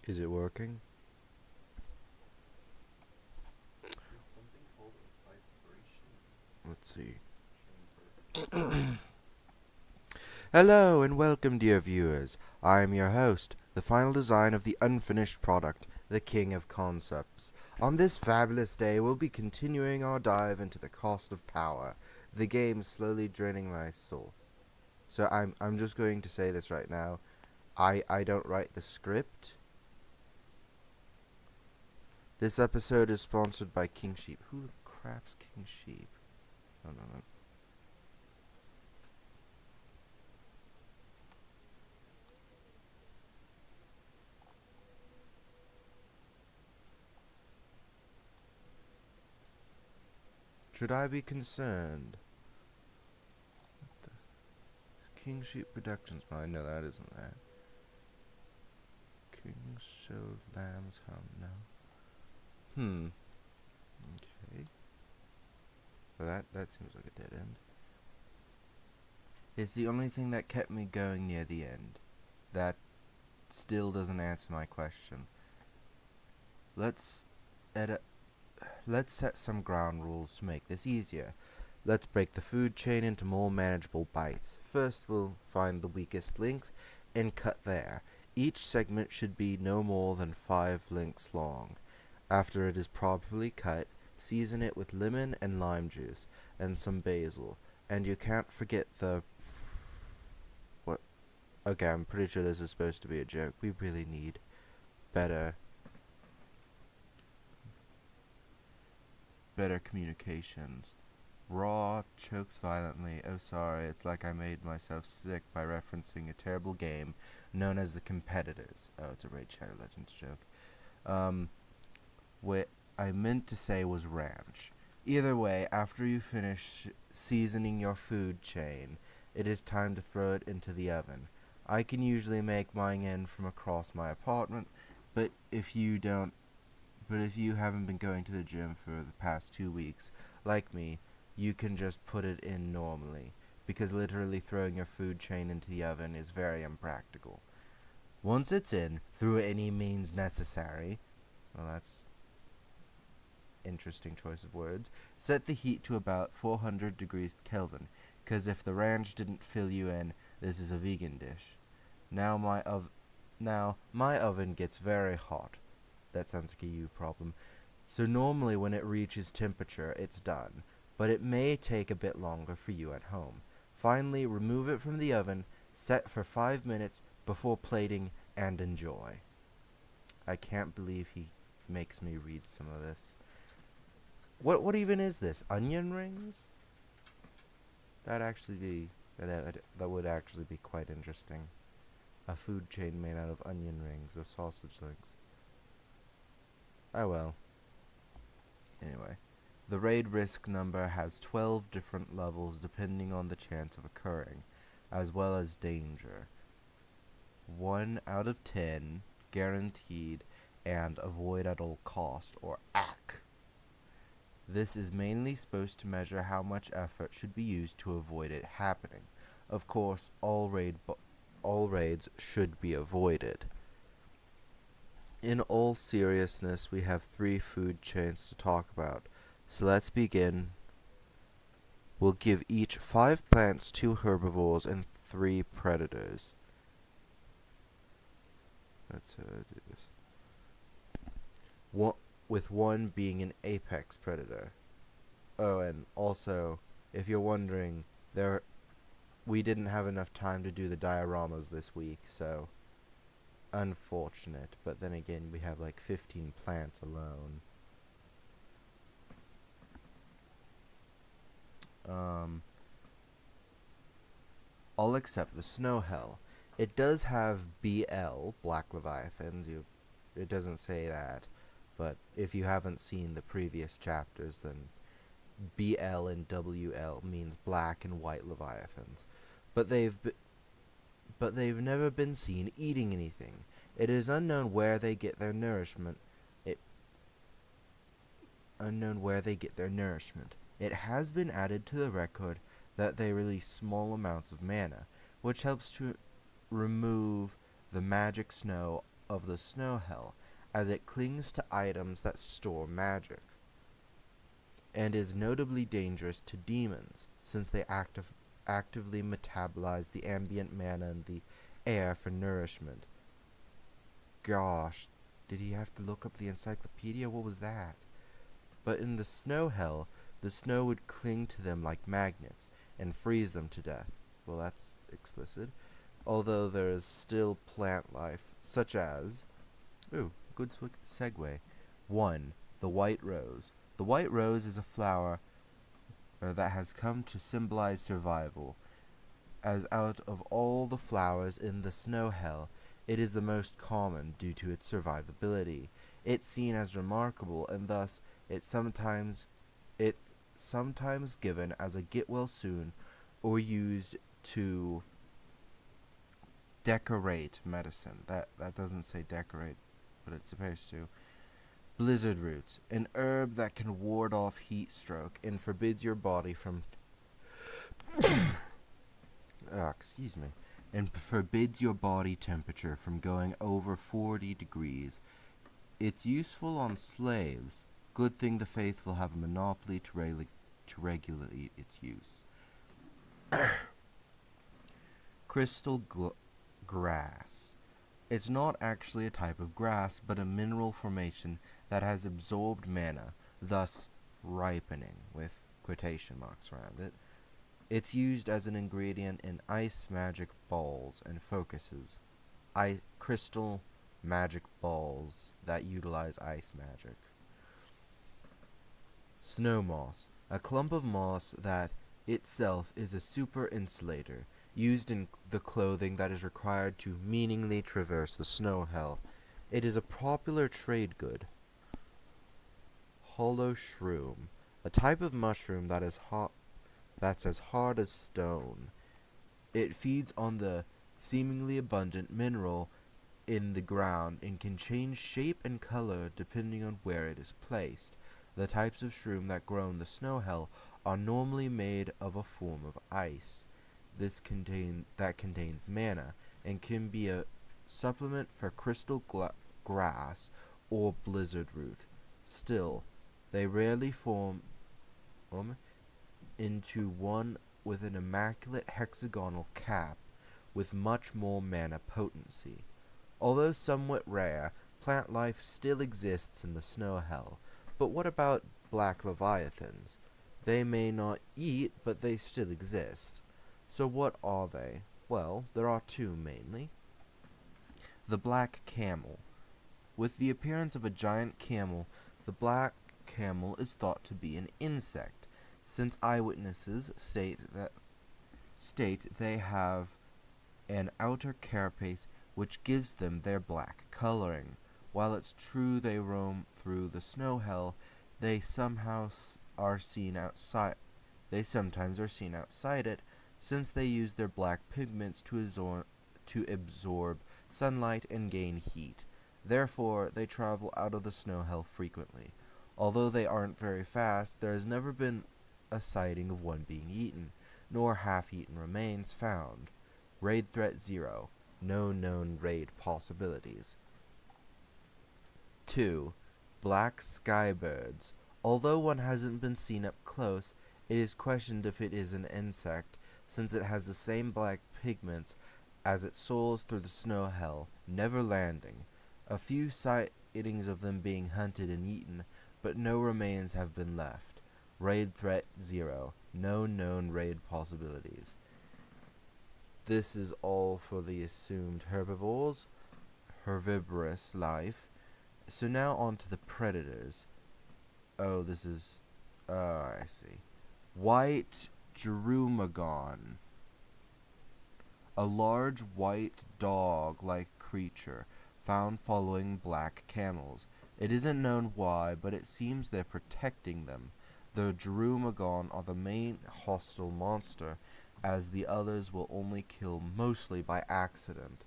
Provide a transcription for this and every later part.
Is it working? There's something called a vibration Let's see. chamber. Hello and welcome, dear viewers. I am your host, the final design of the unfinished product, the King of Concepts. On this fabulous day, we'll be continuing our dive into the cost of power, the game slowly draining my soul. So I'm just going to say this right now. I don't write the script. This episode is sponsored by King Sheep. Who the crap's King Sheep? No, no, no. Should I be concerned? King Sheep Productions. Oh, no, that isn't that. King Show Lamb's Hum. No. Okay. Well, that seems like a dead end. It's the only thing that kept me going near the end. That still doesn't answer my question. Let's edit. Let's set some ground rules to make this easier. Let's break the food chain into more manageable bites. First, we'll find the weakest links and cut there. Each segment should be no more than 5 links long. After it is properly cut, season it with lemon and lime juice and some basil. And you can't forget the... What? Okay, I'm pretty sure this is supposed to be a joke. We really need better communications. Raw chokes violently. Oh, sorry, it's like I made myself sick by referencing a terrible game known as The Competitors. Oh, it's a Raid Shadow Legends joke. What I meant to say was ranch. Either way, after you finish seasoning your food chain, it is time to throw it into the oven. I can usually make mine in from across my apartment, but if you haven't been going to the gym for the past 2 weeks, like me, you can just put it in normally, because literally throwing your food chain into the oven is very impractical. Once it's in, through any means necessary, well, that's interesting choice of words, set the heat to about 400 degrees Kelvin, because if the ranch didn't fill you in, this is a vegan dish. Now my oven gets very hot. That sounds like a you problem. So normally when it reaches temperature, it's done, but it may take a bit longer for you at home. Finally, remove it from the oven, set for 5 minutes before plating, and enjoy. I can't believe he makes me read some of this. What even is this? Onion rings? That would actually be quite interesting. A food chain made out of onion rings or sausage links. Oh well. Anyway, the raid risk number has 12 different levels depending on the chance of occurring, as well as danger. 1 out of 10, guaranteed, and avoid at all cost, or AC. This is mainly supposed to measure how much effort should be used to avoid it happening. Of course, all raids should be avoided. In all seriousness, we have 3 food chains to talk about. So let's begin. We'll give each 5 plants, 2 herbivores, and 3 predators. Let's do this. With 1 being an apex predator. Oh, and also, if you're wondering, we didn't have enough time to do the dioramas this week, so unfortunate. But then again, we have like 15 plants alone. I'll accept the snow hell. It does have BL, Black Leviathans. It doesn't say that, but if you haven't seen the previous chapters, then BL and WL means black and white leviathans. But they've never been seen eating anything. It is unknown where they get their nourishment. It has been added to the record that they release small amounts of mana, which helps to remove the magic snow of the snow hell, as it clings to items that store magic, and is notably dangerous to demons, since they actively metabolize the ambient mana in the air for nourishment. Gosh, did he have to look up the encyclopedia? What was that? But in the snow hell, the snow would cling to them like magnets and freeze them to death. Well, that's explicit. Although there is still plant life, such as... Ooh, good segue. 1. The white rose. The white rose is a flower that has come to symbolize survival. As out of all the flowers in the snow hell, it is the most common due to its survivability. It's seen as remarkable, and thus it's sometimes given as a get well soon, or used to decorate medicine. That doesn't say decorate, but it's supposed to. Blizzard roots, an herb that can ward off heat stroke and forbids your body from and forbids your body temperature from going over 40 degrees. It's useful on slaves. Good thing the faithful have a monopoly to regulate its use. Crystal grass. It's not actually a type of grass, but a mineral formation that has absorbed mana, thus ripening, with quotation marks around it. It's used as an ingredient in ice magic balls and focuses. Crystal magic balls that utilize ice magic. Snow moss, a clump of moss that itself is a super insulator, used in the clothing that is required to meaningfully traverse the snow hell. It is a popular trade good. Hollow shroom, a type of mushroom that's as hard as stone. It feeds on the seemingly abundant mineral in the ground and can change shape and color depending on where it is placed. The types of shroom that grow in the snow hell are normally made of a form of ice. That contains mana and can be a supplement for crystal grass or blizzard root. Still, they rarely form into one with an immaculate hexagonal cap with much more mana potency. Although somewhat rare, plant life still exists in the snow hell. But what about black leviathans? They may not eat, but they still exist. So what are they? Well, there are two mainly. The black camel. With the appearance of a giant camel, the black camel is thought to be an insect, since eyewitnesses state they have an outer carapace which gives them their black coloring. While it's true they roam through the snow hell, they sometimes are seen outside it, since they use their black pigments to absorb sunlight and gain heat. Therefore, they travel out of the snow hell frequently. Although they aren't very fast, there has never been a sighting of one being eaten, nor half-eaten remains found. Raid threat 0. No known raid possibilities. 2. Black skybirds. Although one hasn't been seen up close, it is questioned if it is an insect, since it has the same black pigments as it soars through the snow hell, never landing. A few sightings of them being hunted and eaten, but no remains have been left. Raid threat 0. No known raid possibilities. This is all for the assumed herbivorous life. So now on to the predators. Oh, this is... I see. White Jerumagon. A large white dog-like creature found following black camels. It isn't known why, but it seems they're protecting them. The Jerumagon are the main hostile monster, as the others will only kill mostly by accident,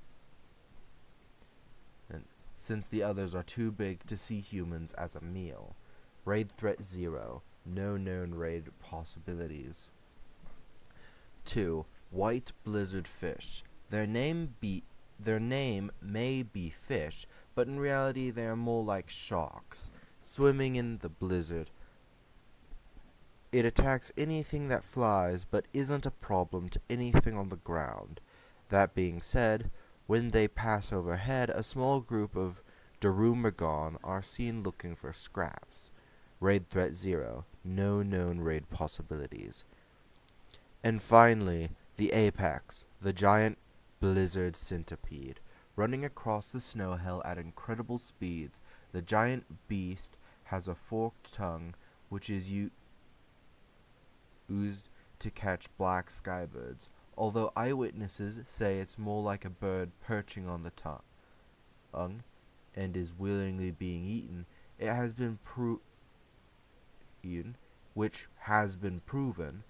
and since the others are too big to see humans as a meal. Raid threat 0. No known raid possibilities. 2. White blizzard fish. Their name Their name may be fish, but in reality they are more like sharks, swimming in the blizzard. It attacks anything that flies, but isn't a problem to anything on the ground. That being said, when they pass overhead, a small group of Darumagon are seen looking for scraps. Raid threat 0. No known raid possibilities. And finally, the apex, the giant blizzard centipede. Running across the snow hill at incredible speeds, the giant beast has a forked tongue which is used to catch black skybirds, although eyewitnesses say it's more like a bird perching on the tongue and is willingly being eaten. It has been which has been proven,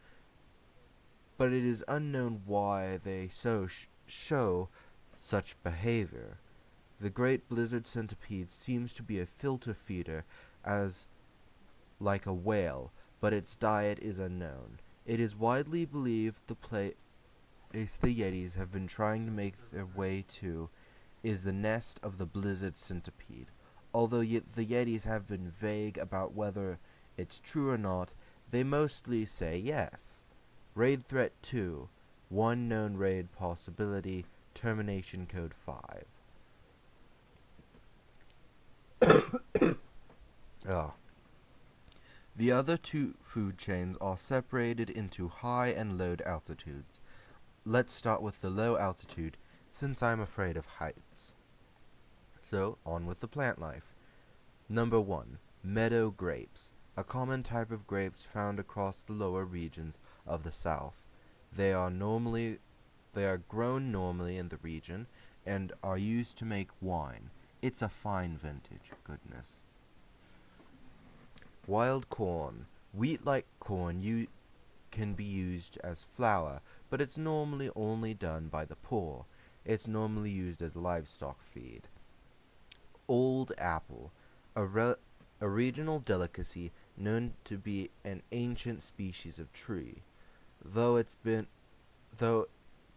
but it is unknown why they show such behavior. The great blizzard centipede seems to be a filter feeder, as like a whale, but its diet is unknown. It is widely believed the place the Yetis have been trying to make their way to is the nest of the blizzard centipede. Although the Yetis have been vague about whether it's true or not, they mostly say yes. Raid threat 2. One known raid possibility. Termination code 5. Oh. The other two food chains are separated into high and low altitudes. Let's start with the low altitude, since I'm afraid of heights. So, on with the plant life. Number 1. Meadow grapes, a common type of grapes found across the lower regions of the south. They are grown normally in the region and are used to make wine. It's a fine vintage, goodness. Wild corn. Wheat-like corn can be used as flour, but it's normally only done by the poor. It's normally used as livestock feed. Old apple. A regional delicacy known to be an ancient species of tree, thought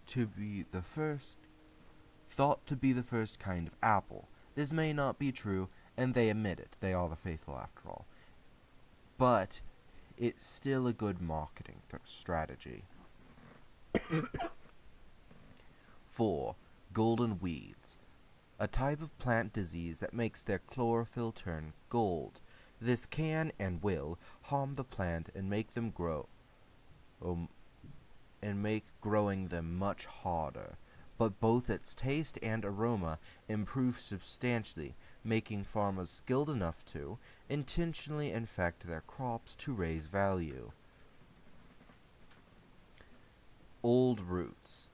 to be the first kind of apple. This may not be true, and they admit it. They are the faithful after all. But it's still a good marketing strategy. 4. Golden weeds. A type of plant disease that makes their chlorophyll turn gold. This can and will harm the plant and make them growing them much harder. But both its taste and aroma improve substantially, making farmers skilled enough to intentionally infect their crops to raise value. Odd roots.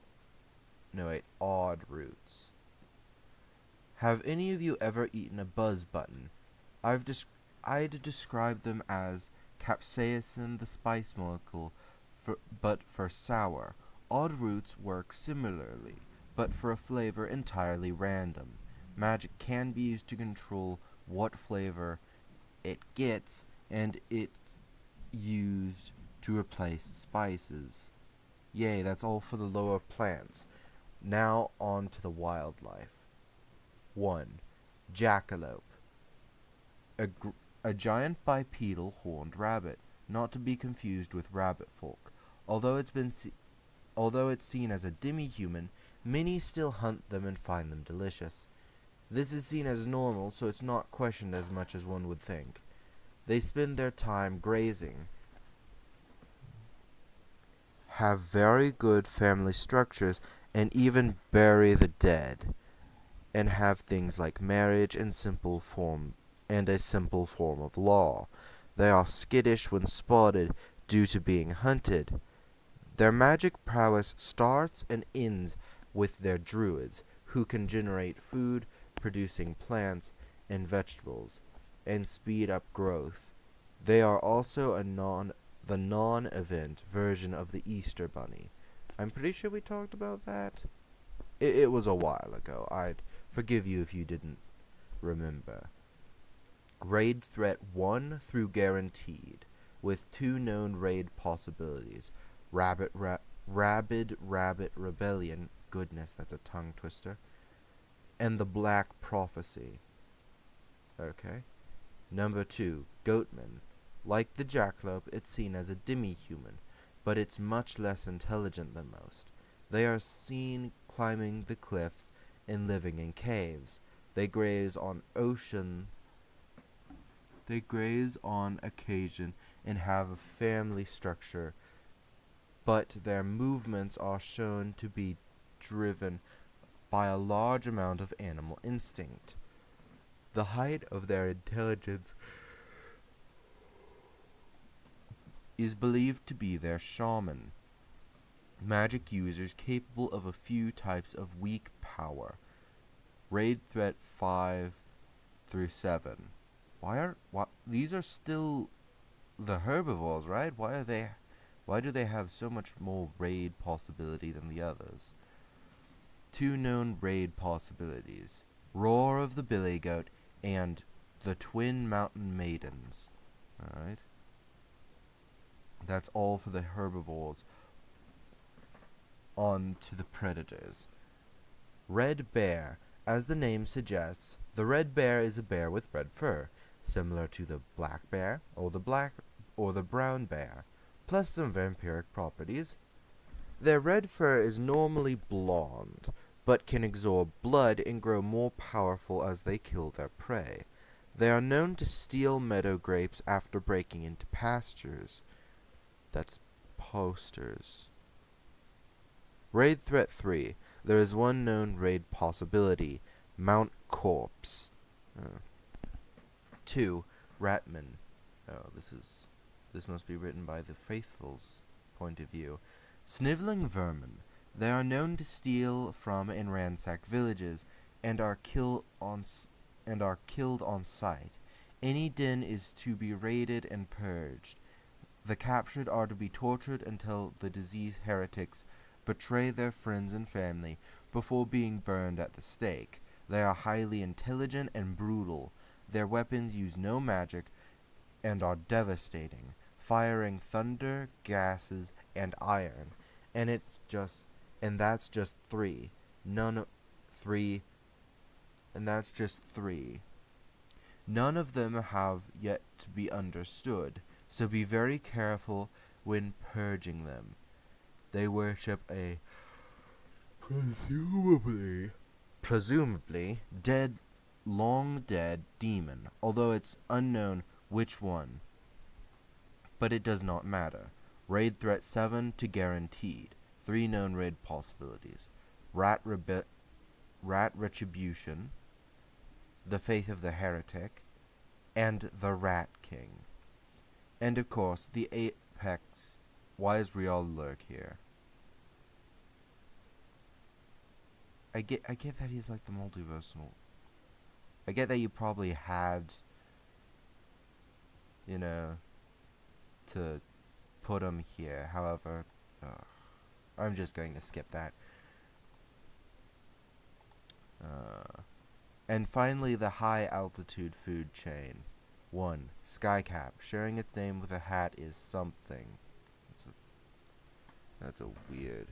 Have any of you ever eaten a buzz button? I'd describe them as capsaicin, the spice molecule, but for sour. Odd roots work similarly, but for a flavor entirely random. Magic can be used to control what flavor it gets, and it's used to replace spices. Yay, that's all for the lower plants. Now on to the wildlife. 1. Jackalope. A giant bipedal horned rabbit, not to be confused with rabbit folk. Although it's seen as a demi-human, many still hunt them and find them delicious. This is seen as normal, so it's not questioned as much as one would think. They spend their time grazing, have very good family structures, and even bury the dead, and have things like marriage and a simple form of law. They are skittish when spotted due to being hunted. Their magic prowess starts and ends with their druids, who can generate food, producing plants and vegetables, and speed up growth. They are also the non-event version of the Easter Bunny. I'm pretty sure we talked about that. It was a while ago. I'd forgive you if you didn't remember. Raid threat 1 through guaranteed, with 2 known raid possibilities. Rabid Rabbit Rebellion. Goodness, that's a tongue twister. and the Black Prophecy. Okay. Number 2, Goatman. Like the jackalope, it's seen as a demi-human, but it's much less intelligent than most. They are seen climbing the cliffs and living in caves. They graze on occasion and have a family structure, but their movements are shown to be driven by a large amount of animal instinct. The height of their intelligence is believed to be their shaman, magic users capable of a few types of weak power. Raid threat 5 through 7. These are still the herbivores, right? Why do they have so much more raid possibility than the others? 2 known raid possibilities: Roar of the Billy Goat and the Twin Mountain Maidens. Alright. That's all for the herbivores. On to the predators. Red bear. As the name suggests, the red bear is a bear with red fur, similar to the black bear or the brown bear, plus some vampiric properties. Their red fur is normally blonde, but can absorb blood and grow more powerful as they kill their prey. They are known to steal meadow grapes after breaking into pastures. That's posters. Raid threat 3. There is one known raid possibility: Mount Corpse. 2. Ratman. Oh, this must be written by the Faithful's point of view. Sniveling vermin. They are known to steal from and ransack villages, and are killed on sight. Any den is to be raided and purged. The captured are to be tortured until the diseased heretics betray their friends and family before being burned at the stake. They are highly intelligent and brutal. Their weapons use no magic and are devastating, firing thunder, gases, and iron. And that's just 3. That's just 3. None of them have yet to be understood, so be very careful when purging them. They worship a presumably long dead demon, although it's unknown which one. But it does not matter. Raid threat 7 to guaranteed. 3 known raid possibilities: Rat Retribution, the Faith of the Heretic, and the Rat King. And of course, the apex. Why is Rial lurk here? I get that he's like the multiversal. I get that you probably had, to put him here. However, I'm just going to skip that. And finally, the high altitude food chain. 1. Skycap. Sharing its name with a hat is something. That's a weird